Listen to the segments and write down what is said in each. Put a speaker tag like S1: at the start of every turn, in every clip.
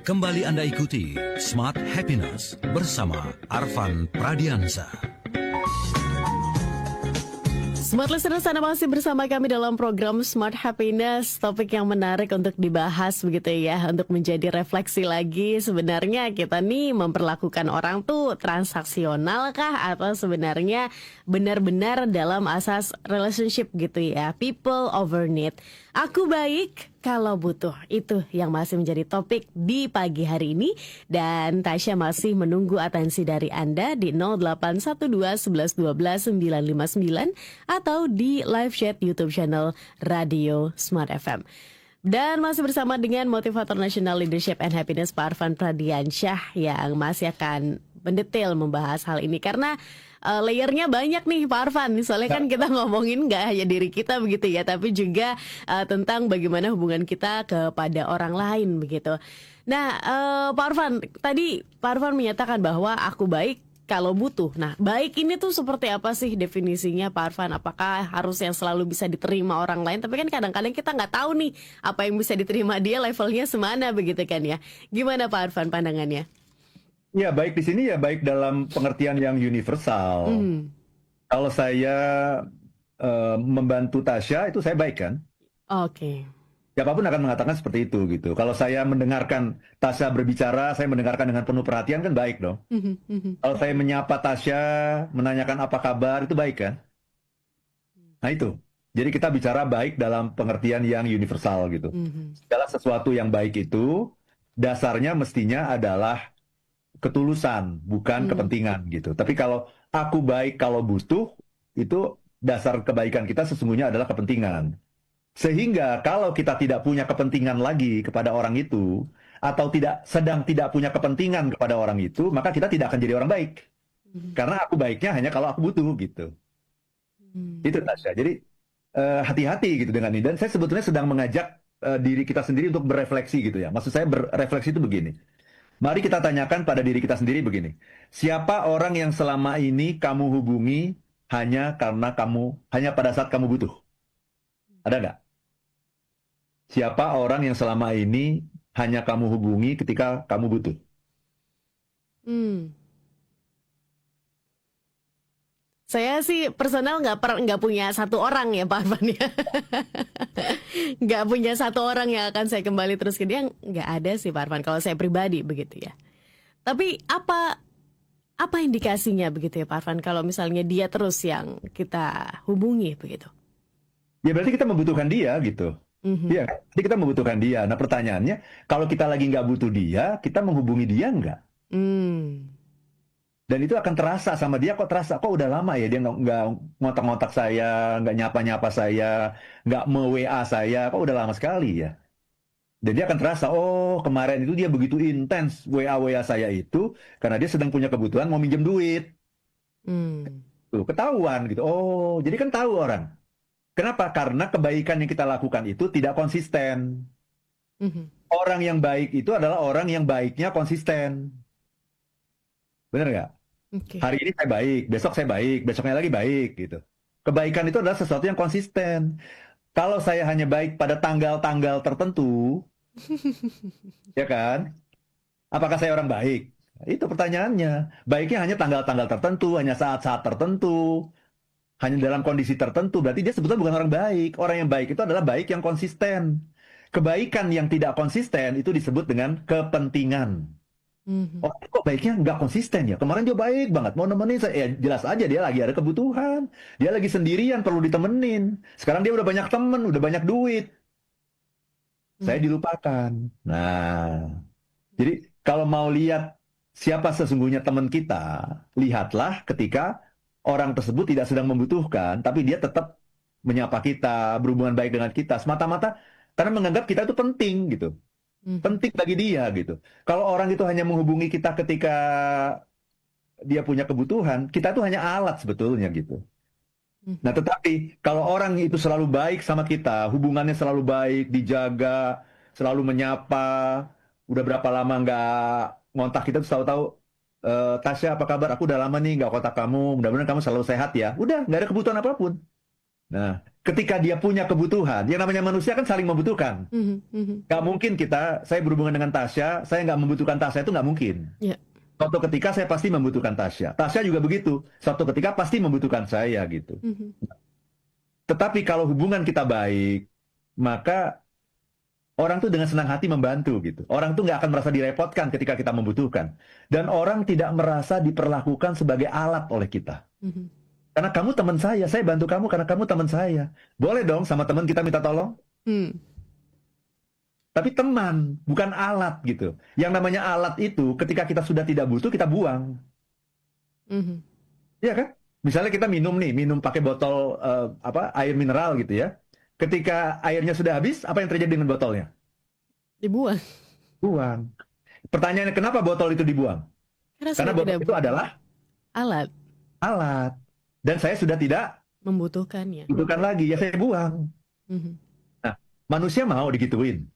S1: Kembali Anda ikuti Smart Happiness bersama Arfan Pradiansa.
S2: Smart Listeners, Anda masih bersama kami dalam program Smart Happiness. Topik yang menarik untuk dibahas begitu ya, untuk menjadi refleksi lagi. Sebenarnya kita nih memperlakukan orang tuh transaksional kah, atau sebenarnya benar-benar dalam asas relationship gitu ya, people over need. Aku baik kalau butuh, itu yang masih menjadi topik di pagi hari ini. Dan Tasya masih menunggu atensi dari Anda di 0812 11 12 959 atau di live chat YouTube channel Radio Smart FM. Dan masih bersama dengan motivator National Leadership and Happiness Pak Arfan Pradiansyah yang masih akan mendetail membahas hal ini, karena layernya banyak nih Pak Arfan. Soalnya kan kita ngomongin gak hanya diri kita begitu ya, tapi juga tentang bagaimana hubungan kita kepada orang lain begitu. Nah Pak Arfan, tadi Pak Arfan menyatakan bahwa aku baik kalau butuh. Nah, baik ini tuh seperti apa sih definisinya Pak Arfan? Apakah harus yang selalu bisa diterima orang lain? Tapi kan kadang-kadang kita nggak tahu nih apa yang bisa diterima dia, levelnya semana begitu kan ya. Gimana Pak Arfan pandangannya?
S3: Ya, baik di sini ya baik dalam pengertian yang universal. Kalau saya membantu Tasya, itu saya baik kan?
S2: Oke.
S3: Siapapun akan mengatakan seperti itu gitu. Kalau saya mendengarkan Tasya berbicara, saya mendengarkan dengan penuh perhatian, kan baik dong. Kalau saya menyapa Tasya, menanyakan apa kabar, itu baik kan? Nah itu. Jadi kita bicara baik dalam pengertian yang universal gitu. Segala sesuatu yang baik itu dasarnya mestinya adalah ketulusan, bukan kepentingan gitu. Tapi kalau aku baik kalau butuh, itu dasar kebaikan kita sesungguhnya adalah kepentingan. Sehingga kalau kita tidak punya kepentingan lagi kepada orang itu, atau sedang tidak punya kepentingan kepada orang itu, maka kita tidak akan jadi orang baik. Karena aku baiknya hanya kalau aku butuh gitu. Itu Tasya. Jadi hati-hati gitu dengan ini. Dan saya sebetulnya sedang mengajak diri kita sendiri untuk berefleksi gitu ya. Maksud saya berefleksi itu begini. Mari kita tanyakan pada diri kita sendiri begini. Siapa orang yang selama ini kamu hubungi hanya pada saat kamu butuh? Ada nggak? Siapa orang yang selama ini hanya kamu hubungi ketika kamu butuh?
S2: Saya sih personal nggak punya satu orang ya Pak Arfan ya. Nggak punya satu orang yang akan saya kembali terus ke dia, nggak ada sih Pak Arfan. Kalau saya pribadi begitu ya. Tapi apa indikasinya begitu ya Pak Arfan, kalau misalnya dia terus yang kita hubungi begitu?
S3: Ya berarti kita membutuhkan dia gitu. Iya, jadi kita membutuhkan dia. Nah pertanyaannya, kalau kita lagi nggak butuh dia, kita menghubungi dia nggak? Dan itu akan terasa sama dia, kok udah lama ya dia nggak ngotak-ngotak saya, nggak nyapa-nyapa saya, nggak me-WA saya, kok udah lama sekali ya. Dan dia akan terasa, oh kemarin itu dia begitu intens WA saya itu, karena dia sedang punya kebutuhan mau minjem duit. Tuh, ketahuan gitu, oh jadi kan tahu orang. Kenapa? Karena kebaikan yang kita lakukan itu tidak konsisten. Orang yang baik itu adalah orang yang baiknya konsisten. Benar nggak?
S2: Okay.
S3: Hari ini saya baik, besok saya baik, besoknya lagi baik gitu. Kebaikan itu adalah sesuatu yang konsisten. Kalau saya hanya baik pada tanggal-tanggal tertentu, ya kan? Apakah saya orang baik? Itu pertanyaannya. Baiknya hanya tanggal-tanggal tertentu, hanya saat-saat tertentu, hanya dalam kondisi tertentu, berarti dia sebetulnya bukan orang baik. Orang yang baik itu adalah baik yang konsisten. Kebaikan yang tidak konsisten itu disebut dengan kepentingan. Oh, kok baiknya nggak konsisten ya? Kemarin dia baik banget, mau nemenin saya. Ya, jelas aja dia lagi ada kebutuhan. Dia lagi sendirian, perlu ditemenin. Sekarang dia udah banyak temen, udah banyak duit. Saya dilupakan. Nah, jadi kalau mau lihat siapa sesungguhnya teman kita, lihatlah ketika orang tersebut tidak sedang membutuhkan, tapi dia tetap menyapa kita, berhubungan baik dengan kita, semata-mata karena menganggap kita itu penting gitu. Penting bagi dia gitu. Kalau orang itu hanya menghubungi kita ketika dia punya kebutuhan, kita itu hanya alat sebetulnya gitu. Nah tetapi kalau orang itu selalu baik sama kita, hubungannya selalu baik, dijaga, selalu menyapa, udah berapa lama nggak ngontak kita, tuh tahu-tahu Tasya apa kabar? Aku udah lama nih nggak kontak kamu. Mudah-mudahan kamu selalu sehat ya. Udah, nggak ada kebutuhan apapun. Nah, ketika dia punya kebutuhan, yang namanya manusia kan saling membutuhkan. Nggak mungkin saya berhubungan dengan Tasya, saya nggak membutuhkan Tasya, itu nggak mungkin.
S2: Ya.
S3: Suatu ketika saya pasti membutuhkan Tasya. Tasya juga begitu. Suatu ketika pasti membutuhkan saya gitu. Tetapi kalau hubungan kita baik, maka orang tuh dengan senang hati membantu gitu. Orang tuh nggak akan merasa direpotkan ketika kita membutuhkan. Dan orang tidak merasa diperlakukan sebagai alat oleh kita. Karena kamu teman saya bantu kamu karena kamu teman saya. Boleh dong sama teman kita minta tolong? Tapi teman, bukan alat gitu. Yang namanya alat itu ketika kita sudah tidak butuh, kita buang. Iya kan? Misalnya kita minum pakai botol air mineral gitu ya. Ketika airnya sudah habis, apa yang terjadi dengan botolnya?
S2: Dibuang.
S3: Buang. Pertanyaannya, kenapa botol itu dibuang? Karena botol itu adalah
S2: alat.
S3: Alat. Dan saya sudah tidak
S2: membutuhkannya.
S3: Butuhkan lagi, ya saya buang. Nah, manusia mau digituin.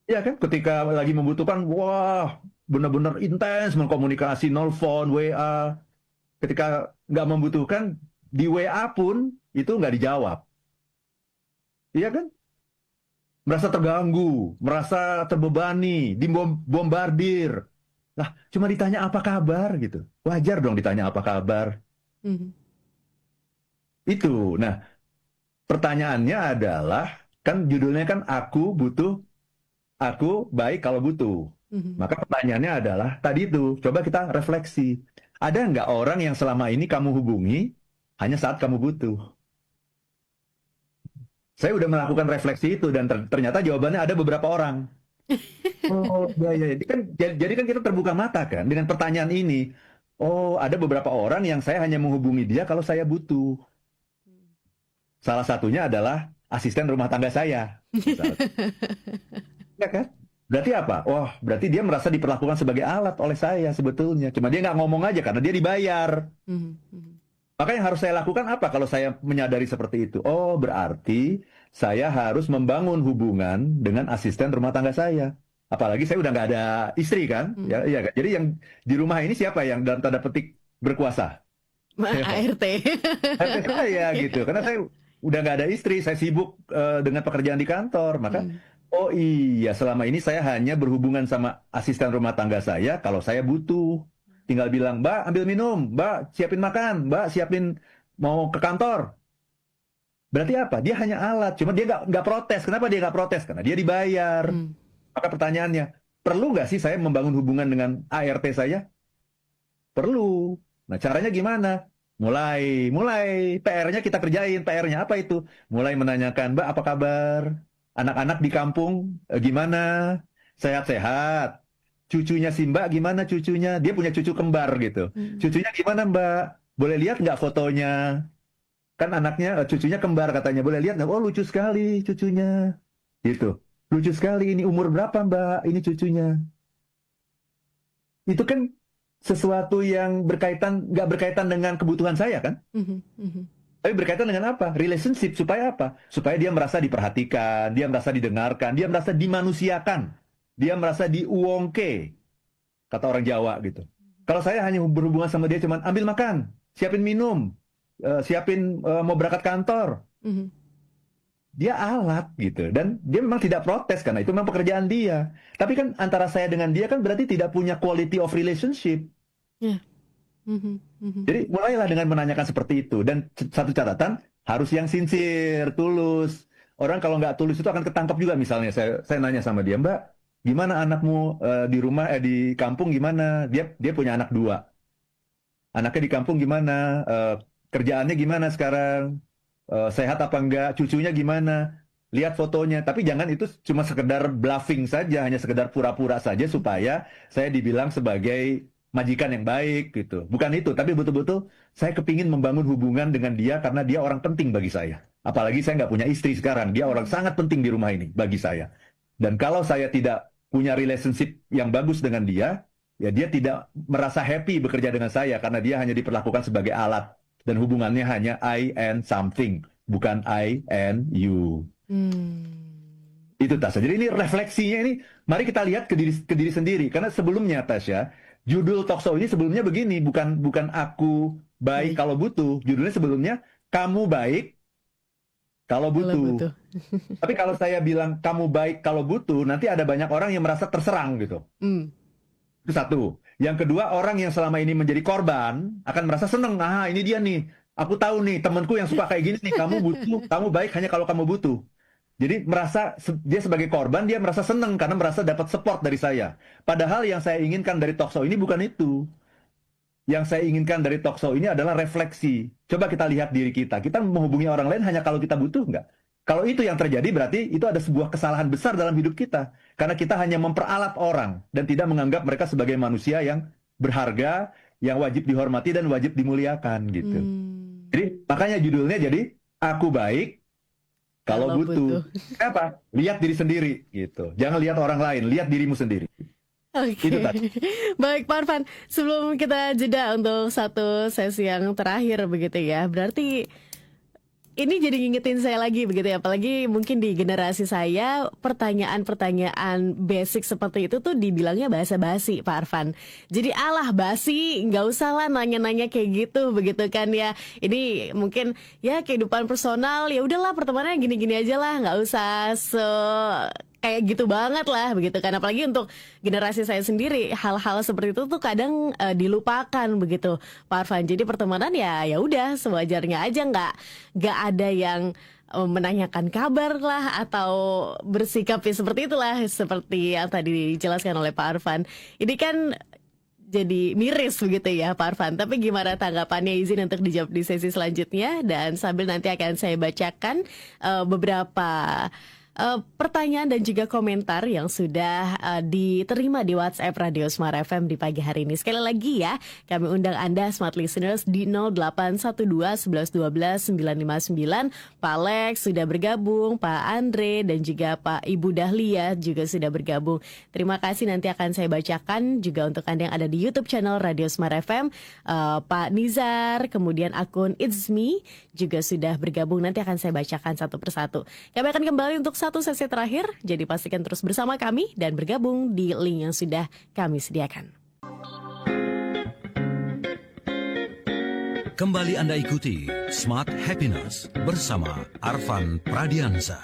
S3: Ya kan, ketika lagi membutuhkan, wah, benar-benar intens mengkomunikasi, nelfon, WA. Ketika nggak membutuhkan, di WA pun itu nggak dijawab. Iya kan? Merasa terganggu, merasa terbebani, dibombardir. Nah, cuma ditanya apa kabar gitu. Wajar dong ditanya apa kabar. Itu. Nah, pertanyaannya adalah, kan judulnya kan aku baik kalau butuh. Maka pertanyaannya adalah, tadi itu, coba kita refleksi. Ada nggak orang yang selama ini kamu hubungi hanya saat kamu butuh? Saya udah melakukan refleksi itu, dan ternyata jawabannya ada beberapa orang. Oh, ya. Jadi kan kita terbuka mata kan dengan pertanyaan ini. Oh, ada beberapa orang yang saya hanya menghubungi dia kalau saya butuh. Salah satunya adalah asisten rumah tangga saya. Ya kan? Berarti apa? Oh, berarti dia merasa diperlakukan sebagai alat oleh saya sebetulnya. Cuma dia nggak ngomong aja karena dia dibayar. Maka yang harus saya lakukan apa kalau saya menyadari seperti itu? Oh, berarti saya harus membangun hubungan dengan asisten rumah tangga saya. Apalagi saya udah nggak ada istri kan? Ya, iya kan? Jadi yang di rumah ini siapa yang dalam tanda petik berkuasa?
S2: ART.
S3: ART saya gitu. Karena saya udah nggak ada istri, saya sibuk dengan pekerjaan di kantor. Maka, oh iya, selama ini saya hanya berhubungan sama asisten rumah tangga saya kalau saya butuh. Tinggal bilang, Mbak ambil minum, Mbak siapin makan, Mbak siapin mau ke kantor. Berarti apa? Dia hanya alat, cuma dia nggak protes. Kenapa dia nggak protes? Karena dia dibayar. Maka pertanyaannya, perlu nggak sih saya membangun hubungan dengan ART saya? Perlu. Nah, caranya gimana? Mulai PR-nya kita kerjain. PR-nya apa itu? Mulai menanyakan, Mbak apa kabar? Anak-anak di kampung gimana? Sehat-sehat. Cucunya si Mbak gimana cucunya? Dia punya cucu kembar gitu. Cucunya gimana Mbak? Boleh lihat nggak fotonya? Kan anaknya, cucunya kembar katanya. Boleh lihat nggak? Oh lucu sekali cucunya. Gitu. Lucu sekali, ini umur berapa Mbak? Ini cucunya. Itu kan sesuatu yang nggak berkaitan dengan kebutuhan saya kan? Tapi berkaitan dengan apa? Relationship. Supaya apa? Supaya dia merasa diperhatikan, dia merasa didengarkan, dia merasa dimanusiakan, dia merasa diuongke, kata orang Jawa gitu. Kalau saya hanya berhubungan sama dia cuman ambil makan, siapin minum, siapin mau berangkat kantor, dia alat gitu. Dan dia memang tidak protes karena itu memang pekerjaan dia. Tapi kan antara saya dengan dia kan berarti tidak punya quality of relationship. Jadi mulailah dengan menanyakan seperti itu. Dan satu catatan, harus yang sincere, tulus. Orang kalau nggak tulus itu akan ketangkap juga. Misalnya saya nanya sama dia, Mbak, gimana anakmu di rumah, di kampung gimana? Dia punya anak 2. Anaknya di kampung gimana? Kerjaannya gimana sekarang? Sehat apa enggak? Cucunya gimana? Lihat fotonya. Tapi jangan itu cuma sekedar bluffing saja, hanya sekedar pura-pura saja supaya saya dibilang sebagai majikan yang baik gitu. Bukan itu, tapi betul-betul saya kepingin membangun hubungan dengan dia karena dia orang penting bagi saya. Apalagi saya nggak punya istri sekarang, dia orang sangat penting di rumah ini bagi saya. Dan kalau saya tidak punya relationship yang bagus dengan dia, ya dia tidak merasa happy bekerja dengan saya karena dia hanya diperlakukan sebagai alat. Dan hubungannya hanya I and something, bukan I and you. Itu Tasya. Jadi ini refleksinya ini, mari kita lihat ke diri sendiri. Karena sebelumnya Tasya, judul talkshow ini sebelumnya begini, bukan aku baik kalau butuh. Judulnya sebelumnya, kamu baik kalau
S2: Kalau
S3: butuh.
S2: butuh.
S3: Tapi kalau saya bilang kamu baik kalau butuh, nanti ada banyak orang yang merasa terserang gitu.
S2: Hmm.
S3: Itu satu. Yang kedua, orang yang selama ini menjadi korban akan merasa seneng. Ah, ini dia nih. Aku tahu nih, temanku yang suka kayak gini nih. Kamu butuh, kamu baik hanya kalau kamu butuh. Jadi dia sebagai korban, dia merasa seneng karena merasa dapat support dari saya. Padahal yang saya inginkan dari talk show ini bukan itu. Yang saya inginkan dari talk show ini adalah refleksi. Coba kita lihat diri kita. Kita menghubungi orang lain hanya kalau kita butuh nggak? Kalau itu yang terjadi berarti itu ada sebuah kesalahan besar dalam hidup kita. Karena kita hanya memperalat orang dan tidak menganggap mereka sebagai manusia yang berharga, yang wajib dihormati dan wajib dimuliakan gitu. Jadi makanya judulnya jadi Aku Baik Kalau Butuh. Apa? Lihat diri sendiri gitu. Jangan lihat orang lain, lihat dirimu sendiri.
S2: Oke,
S3: Itu tadi.
S2: baik Pak Arfan. Sebelum kita jeda untuk satu sesi yang terakhir begitu ya, berarti ini jadi ngingetin saya lagi begitu ya, apalagi mungkin di generasi saya pertanyaan-pertanyaan basic seperti itu tuh dibilangnya basa-basi Pak Arfan. Jadi alah basi, nggak usah lah nanya-nanya kayak gitu begitu kan ya. Ini mungkin ya kehidupan personal ya udahlah pertemanannya gini-gini aja lah, nggak usah kayak gitu banget lah begitu kan, apalagi untuk generasi saya sendiri hal-hal seperti itu tuh kadang dilupakan begitu Pak Arfan. Jadi pertemanan ya udah sewajarnya aja, nggak ada yang menanyakan kabar lah atau bersikap ya seperti itulah, seperti yang tadi dijelaskan oleh Pak Arfan. Ini kan jadi miris begitu ya Pak Arfan. Tapi gimana tanggapannya, izin untuk dijawab di sesi selanjutnya, dan sambil nanti akan saya bacakan beberapa pertanyaan dan juga komentar yang sudah diterima di WhatsApp Radio Smart FM di pagi hari ini. Sekali lagi ya, kami undang Anda Smart Listeners di 0812 11 12 959. Pak Lex sudah bergabung, Pak Andre dan juga Pak Ibu Dahlia juga sudah bergabung. Terima kasih, nanti akan saya bacakan juga untuk Anda yang ada di YouTube channel Radio Smart FM. Pak Nizar, kemudian akun It's Me juga sudah bergabung. Nanti akan saya bacakan satu persatu. Kami akan kembali untuk satu sesi terakhir, jadi pastikan terus bersama kami dan bergabung di link yang sudah kami sediakan.
S1: Kembali Anda ikuti Smart Happiness bersama Arfan Pradiansa.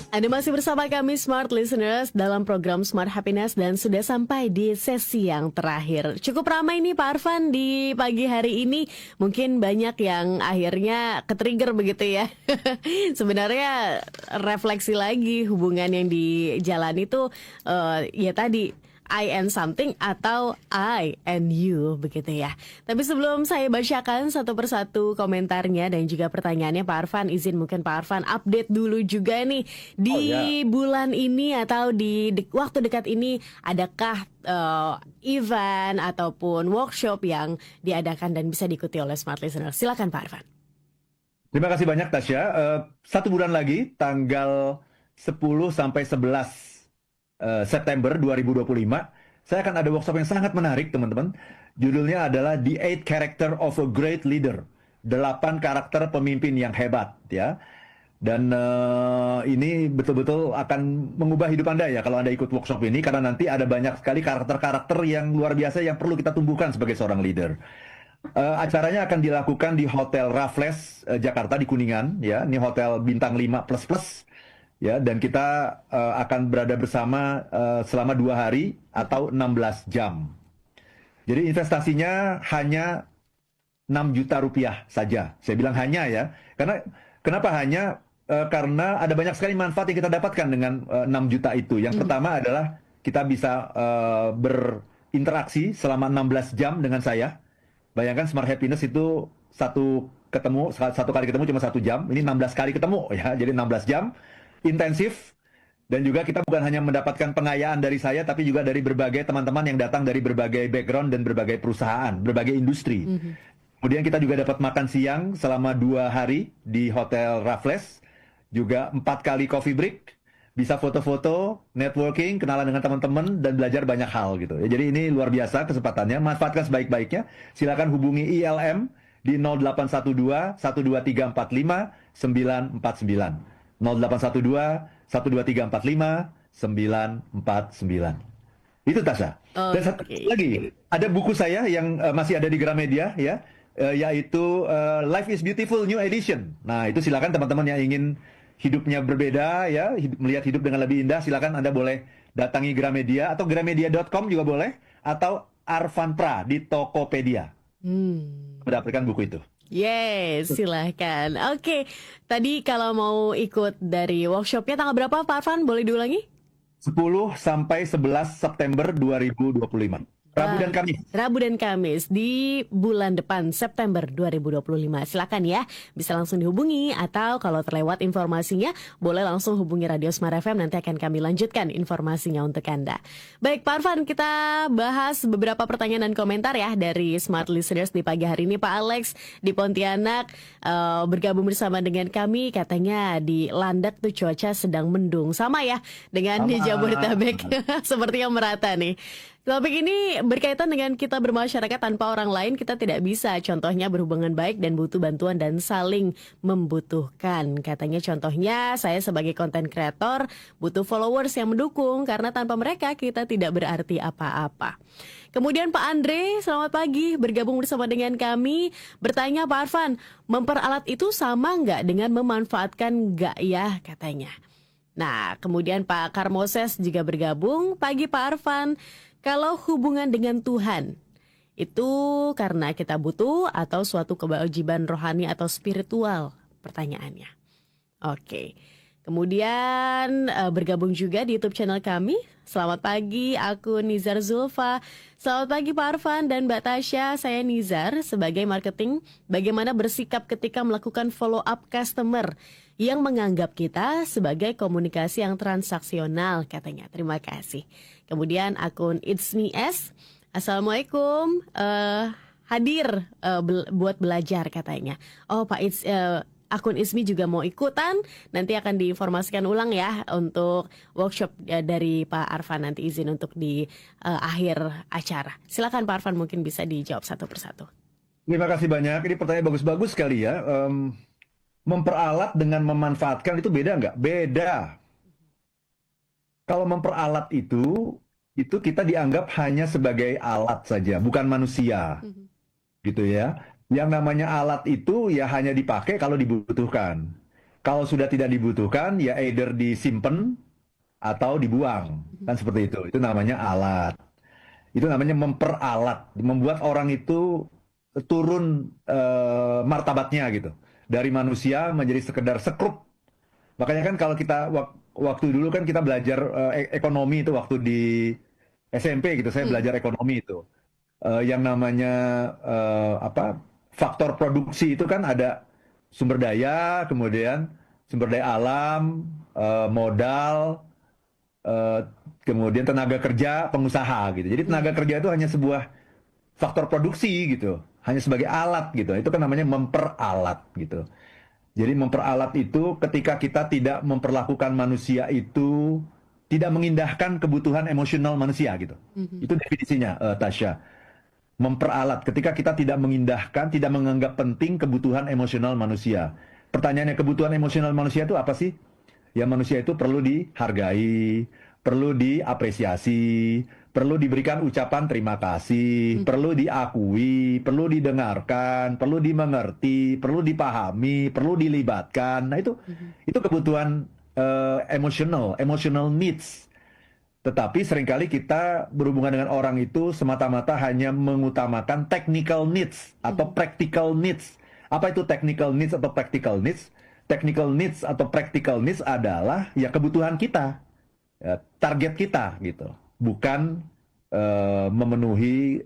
S2: Anda masih bersama kami Smart Listeners dalam program Smart Happiness dan sudah sampai di sesi yang terakhir. Cukup ramai nih Pak Arfan di pagi hari ini. Mungkin banyak yang akhirnya ketrigger begitu ya. Sebenarnya refleksi lagi hubungan yang dijalani itu ya tadi I and something atau I and you begitu ya. Tapi sebelum saya bacakan satu persatu komentarnya dan juga pertanyaannya Pak Arfan, izin mungkin Pak Arfan update dulu juga nih di bulan ini atau di waktu dekat ini, adakah event ataupun workshop yang diadakan dan bisa diikuti oleh Smart Listener? Silakan Pak Arfan.
S3: Terima kasih banyak Tasya. Satu bulan lagi tanggal 10 sampai 11 September 2025, saya akan ada workshop yang sangat menarik teman-teman. Judulnya adalah The 8 Character of a Great Leader, 8 karakter pemimpin yang hebat ya. Dan ini betul-betul akan mengubah hidup Anda ya kalau Anda ikut workshop ini, karena nanti ada banyak sekali karakter-karakter yang luar biasa yang perlu kita tumbuhkan sebagai seorang leader. Acaranya akan dilakukan di Hotel Raffles Jakarta di Kuningan ya. Ini hotel bintang 5++. Ya, dan kita akan berada bersama selama 2 hari atau 16 jam. Jadi investasinya hanya 6 juta rupiah saja. Saya bilang hanya ya. Kenapa hanya? Karena ada banyak sekali manfaat yang kita dapatkan dengan 6 juta itu. Yang pertama adalah kita bisa berinteraksi selama 16 jam dengan saya. Bayangkan Smart Happiness itu satu kali ketemu cuma 1 jam. Ini 16 kali ketemu ya. Jadi 16 jam. Intensif, dan juga kita bukan hanya mendapatkan pengayaan dari saya, tapi juga dari berbagai teman-teman yang datang dari berbagai background dan berbagai perusahaan, berbagai industri. Kemudian kita juga dapat makan siang selama 2 hari di Hotel Raffles, juga 4 kali coffee break, bisa foto-foto, networking, kenalan dengan teman-teman, dan belajar banyak hal gitu. Ya, jadi ini luar biasa kesempatannya, manfaatkan sebaik-baiknya. Silakan hubungi ILM di 0812 12345 949. 0812 12345 949. Itu Tasya. Dan satu lagi, ada buku saya yang masih ada di Gramedia ya. yaitu Life is Beautiful New Edition. Nah, itu silakan teman-teman yang ingin hidupnya berbeda ya, melihat hidup dengan lebih indah, silakan Anda boleh datangi Gramedia atau gramedia.com juga boleh, atau Arfan Pra di Tokopedia. Mendapatkan buku itu.
S2: Yes, silahkan. Oke, tadi kalau mau ikut dari workshopnya tanggal berapa Pak Arfan? Boleh diulangi?
S3: 10 sampai 11 September 2025. Rabu dan Kamis.
S2: Rabu dan Kamis di bulan depan September 2025. Silakan ya, bisa langsung dihubungi atau kalau terlewat informasinya boleh langsung hubungi Radio Smart FM, nanti akan kami lanjutkan informasinya untuk Anda. Baik Pak Arfan, kita bahas beberapa pertanyaan dan komentar ya dari Smart Listeners di pagi hari ini. Pak Alex di Pontianak bergabung bersama dengan kami, katanya di Landak tuh cuaca sedang mendung. Sama ya dengan di Jabodetabek. Sepertinya merata nih. Topik ini berkaitan dengan kita bermasyarakat tanpa orang lain, kita tidak bisa. Contohnya berhubungan baik dan butuh bantuan dan saling membutuhkan. Katanya contohnya saya sebagai content creator butuh followers yang mendukung karena tanpa mereka kita tidak berarti apa-apa. Kemudian Pak Andre, selamat pagi, bergabung bersama dengan kami. Bertanya Pak Arfan, memperalat itu sama nggak dengan memanfaatkan nggak ya katanya. Nah, kemudian Pak Karmoses juga bergabung. Pagi Pak Arfan, kalau hubungan dengan Tuhan itu karena kita butuh atau suatu kewajiban rohani atau spiritual? Pertanyaannya. Oke. Kemudian bergabung juga di YouTube channel kami. Selamat pagi, aku Nizar Zulfa. Selamat pagi Pak Arfan dan Mbak Tasya. Saya Nizar sebagai marketing. Bagaimana bersikap ketika melakukan follow up customer yang menganggap kita sebagai komunikasi yang transaksional katanya. Terima kasih. Kemudian akun It's Me S. Assalamualaikum. Hadir buat belajar katanya. Oh Pak It's, akun Ismi juga mau ikutan. Nanti akan diinformasikan ulang ya untuk workshop dari Pak Arfan. Nanti izin untuk di akhir acara. Silakan Pak Arfan, mungkin bisa dijawab satu persatu.
S3: Terima kasih banyak. Ini pertanyaan bagus-bagus sekali ya. Memperalat dengan memanfaatkan itu beda nggak? Beda. Kalau memperalat itu kita dianggap hanya sebagai alat saja, bukan manusia. Gitu ya. Yang namanya alat itu ya hanya dipakai kalau dibutuhkan. Kalau sudah tidak dibutuhkan ya either disimpan atau dibuang. Kan seperti itu. Itu namanya alat. Itu namanya memperalat. Membuat orang itu turun martabatnya gitu. Dari manusia menjadi sekedar sekrup. Makanya kan kalau kita waktu dulu kan kita belajar ekonomi itu waktu di SMP gitu, saya belajar ekonomi itu. Yang namanya faktor produksi itu kan ada sumber daya, kemudian sumber daya alam, modal, kemudian tenaga kerja, pengusaha gitu. Jadi tenaga kerja itu hanya sebuah faktor produksi gitu, hanya sebagai alat gitu. Itu kan namanya memperalat gitu. Jadi memperalat itu ketika kita tidak memperlakukan manusia itu, tidak mengindahkan kebutuhan emosional manusia gitu. Itu definisinya, Tasya. Memperalat ketika kita tidak mengindahkan, tidak menganggap penting kebutuhan emosional manusia. Pertanyaannya, kebutuhan emosional manusia itu apa sih? Ya manusia itu perlu dihargai, perlu diapresiasi, perlu diberikan ucapan terima kasih, perlu diakui, perlu didengarkan, perlu dimengerti, perlu dipahami, perlu dilibatkan. Nah itu kebutuhan emotional needs. Tetapi seringkali kita berhubungan dengan orang itu semata-mata hanya mengutamakan technical needs atau practical needs. Apa itu technical needs atau practical needs? Technical needs atau practical needs adalah ya kebutuhan kita, ya, target kita gitu. Bukan memenuhi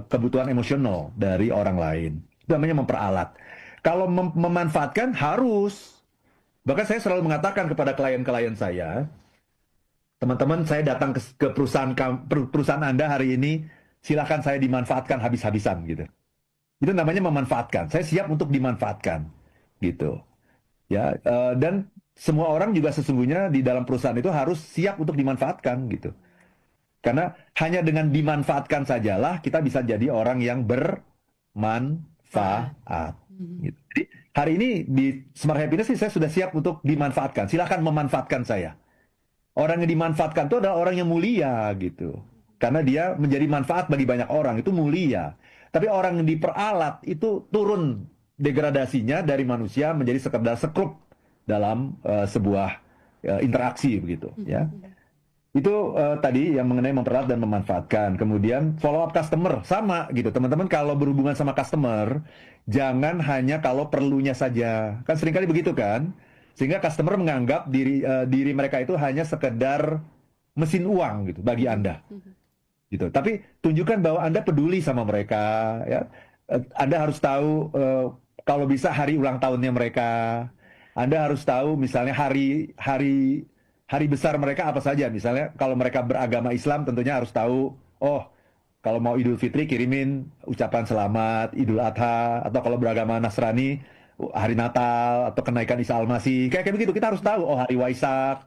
S3: kebutuhan emosional dari orang lain. Itu namanya memperalat. Kalau memanfaatkan harus. Bahkan saya selalu mengatakan kepada klien-klien saya, teman-teman, saya datang ke perusahaan Anda hari ini, silakan saya dimanfaatkan habis-habisan gitu. Itu namanya memanfaatkan. Saya siap untuk dimanfaatkan gitu. Ya, dan semua orang juga sesungguhnya di dalam perusahaan itu harus siap untuk dimanfaatkan gitu. Karena hanya dengan dimanfaatkan sajalah kita bisa jadi orang yang bermanfaat. Gitu. Jadi hari ini di Smart Happiness sih saya sudah siap untuk dimanfaatkan. Silakan memanfaatkan saya. Orang yang dimanfaatkan itu adalah orang yang mulia gitu. Karena dia menjadi manfaat bagi banyak orang, itu mulia. Tapi orang yang diperalat itu turun degradasinya dari manusia menjadi sekedar sekrup dalam sebuah interaksi begitu ya. Itu tadi yang mengenai memperalat dan memanfaatkan. Kemudian follow up customer sama gitu. Teman-teman kalau berhubungan sama customer jangan hanya kalau perlunya saja. Kan seringkali begitu kan? Sehingga customer menganggap diri mereka itu hanya sekedar mesin uang gitu bagi Anda. Gitu. Tapi tunjukkan bahwa Anda peduli sama mereka ya. Anda harus tahu kalau bisa hari ulang tahunnya mereka. Anda harus tahu misalnya hari besar mereka apa saja. Misalnya kalau mereka beragama Islam tentunya harus tahu, oh kalau mau Idul Fitri kirimin ucapan selamat Idul Adha, atau kalau beragama Nasrani hari Natal atau kenaikan Isa Al-Masih. Kayak begitu kita harus tahu, oh hari Waisak.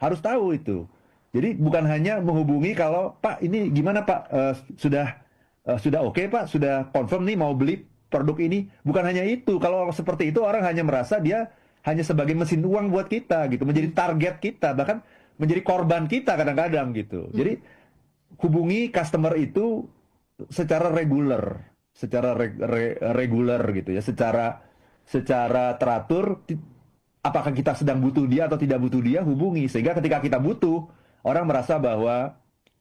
S3: Harus tahu itu. Jadi bukan hanya menghubungi kalau Pak ini gimana Pak sudah oke Pak, sudah confirm nih mau beli produk ini. Bukan hanya itu. Kalau seperti itu orang hanya merasa dia hanya sebagai mesin uang buat kita gitu, menjadi target kita, bahkan menjadi korban kita kadang-kadang gitu. Jadi hubungi customer itu secara reguler, reguler gitu ya, secara teratur. Apakah kita sedang butuh dia atau tidak butuh dia, hubungi, sehingga ketika kita butuh, orang merasa bahwa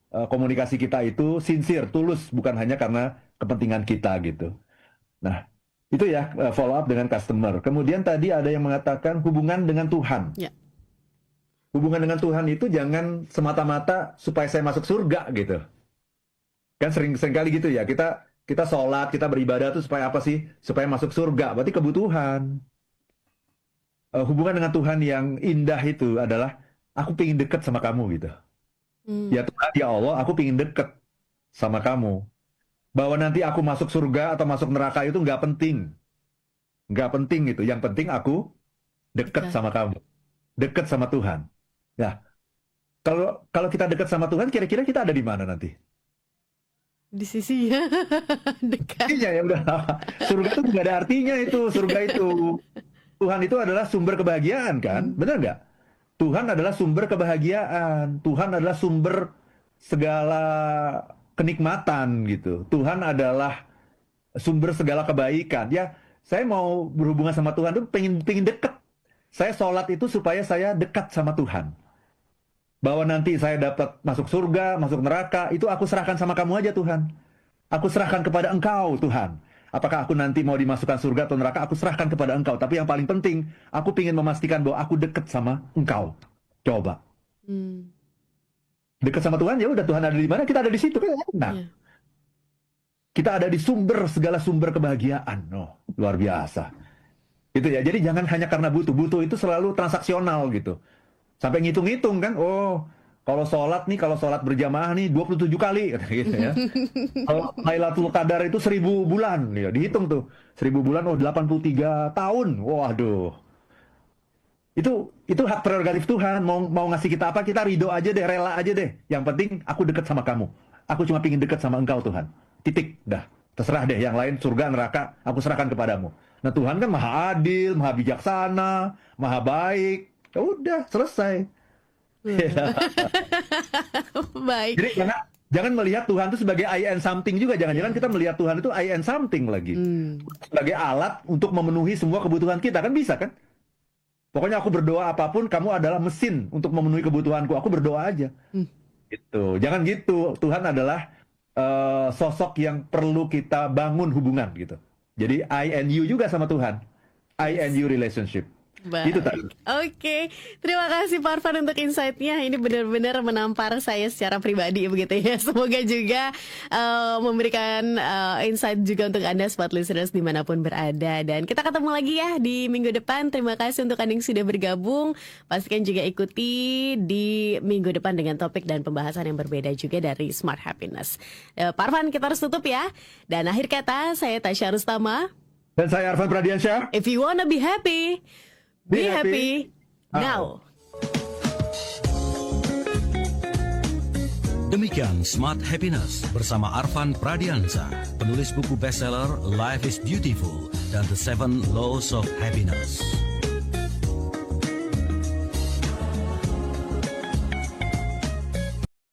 S3: komunikasi kita itu sincere, tulus, bukan hanya karena kepentingan kita gitu. Nah, itu ya follow up dengan customer. Kemudian tadi ada yang mengatakan hubungan dengan Tuhan.
S2: Ya.
S3: Hubungan dengan Tuhan itu jangan semata-mata supaya saya masuk surga gitu. Kan sering kali gitu ya. Kita sholat, kita beribadah itu supaya apa sih? Supaya masuk surga. Berarti kebutuhan. Hubungan dengan Tuhan yang indah itu adalah aku pengen deket sama kamu gitu. Ya Tuhan, ya Allah, aku pengen deket sama kamu. Bahwa nanti aku masuk surga atau masuk neraka itu nggak penting. Nggak penting itu. Yang penting aku dekat sama kamu. Dekat sama Tuhan. Ya. Kalau kita dekat sama Tuhan, kira-kira kita ada di mana nanti?
S2: Di sisinya. Dekat.
S3: Artinya ya udah. Surga itu nggak ada artinya itu. Surga itu. Tuhan itu adalah sumber kebahagiaan kan? Benar nggak? Tuhan adalah sumber kebahagiaan. Tuhan adalah sumber segala kenikmatan gitu. Tuhan adalah sumber segala kebaikan. Ya, saya mau berhubungan sama Tuhan tuh pengen deket. Saya sholat itu supaya saya dekat sama Tuhan. Bahwa nanti saya dapat masuk surga, masuk neraka, itu aku serahkan sama kamu aja Tuhan. Aku serahkan kepada Engkau Tuhan. Apakah aku nanti mau dimasukkan surga atau neraka, aku serahkan kepada Engkau. Tapi yang paling penting, aku ingin memastikan bahwa aku dekat sama Engkau. Coba. Dekat sama Tuhan, ya udah Tuhan ada di mana, kita ada di situ kan. Nah, kita ada di segala sumber kebahagiaan. Oh, luar biasa. Itu ya. Jadi jangan hanya karena butuh itu selalu transaksional gitu. Sampai ngitung-ngitung kan. Oh, kalau sholat berjamaah nih 27 kali gitu ya. Kalau Lailatul Qadar itu 1000 bulan, ya dihitung tuh. 1000 bulan 83 tahun. Waduh. Itu hak prerogatif Tuhan. Mau ngasih kita apa, kita ridho aja deh, rela aja deh. Yang penting aku dekat sama kamu. Aku cuma pingin dekat sama Engkau Tuhan. Titik, dah. Terserah deh, yang lain surga, neraka, aku serahkan kepadamu. Nah Tuhan kan maha adil, maha bijaksana, maha baik. Ya udah, selesai.
S2: Baik.
S3: Jadi jangan melihat Tuhan itu sebagai I am something juga. Jangan-jangan kita melihat Tuhan itu I am something lagi. Sebagai alat untuk memenuhi semua kebutuhan kita. Kan bisa kan? Pokoknya aku berdoa apapun, kamu adalah mesin untuk memenuhi kebutuhanku. Aku berdoa aja. Gitu. Jangan gitu. Tuhan adalah sosok yang perlu kita bangun hubungan gitu. Jadi I and you juga sama Tuhan. I and you relationship.
S2: Baik.
S3: Itu tadi.
S2: Oke, terima kasih Pak Arfan untuk insight-nya. Ini benar-benar menampar saya secara pribadi begitu ya. Semoga juga memberikan insight juga untuk Anda smart listeners dimanapun berada. Dan kita ketemu lagi ya di minggu depan. Terima kasih untuk Anda yang sudah bergabung. Pastikan juga ikuti di minggu depan dengan topik dan pembahasan yang berbeda juga dari Smart Happiness. Pak Arfan, kita harus tutup ya. Dan akhir kata, saya Tasya Rustama.
S3: Dan saya Arfan Pradiansyah.
S2: If you wanna be happy, be happy now.
S1: Demikian Smart Happiness bersama Arfan Pradiansa, penulis buku bestseller Life is Beautiful dan The 7 Laws of Happiness.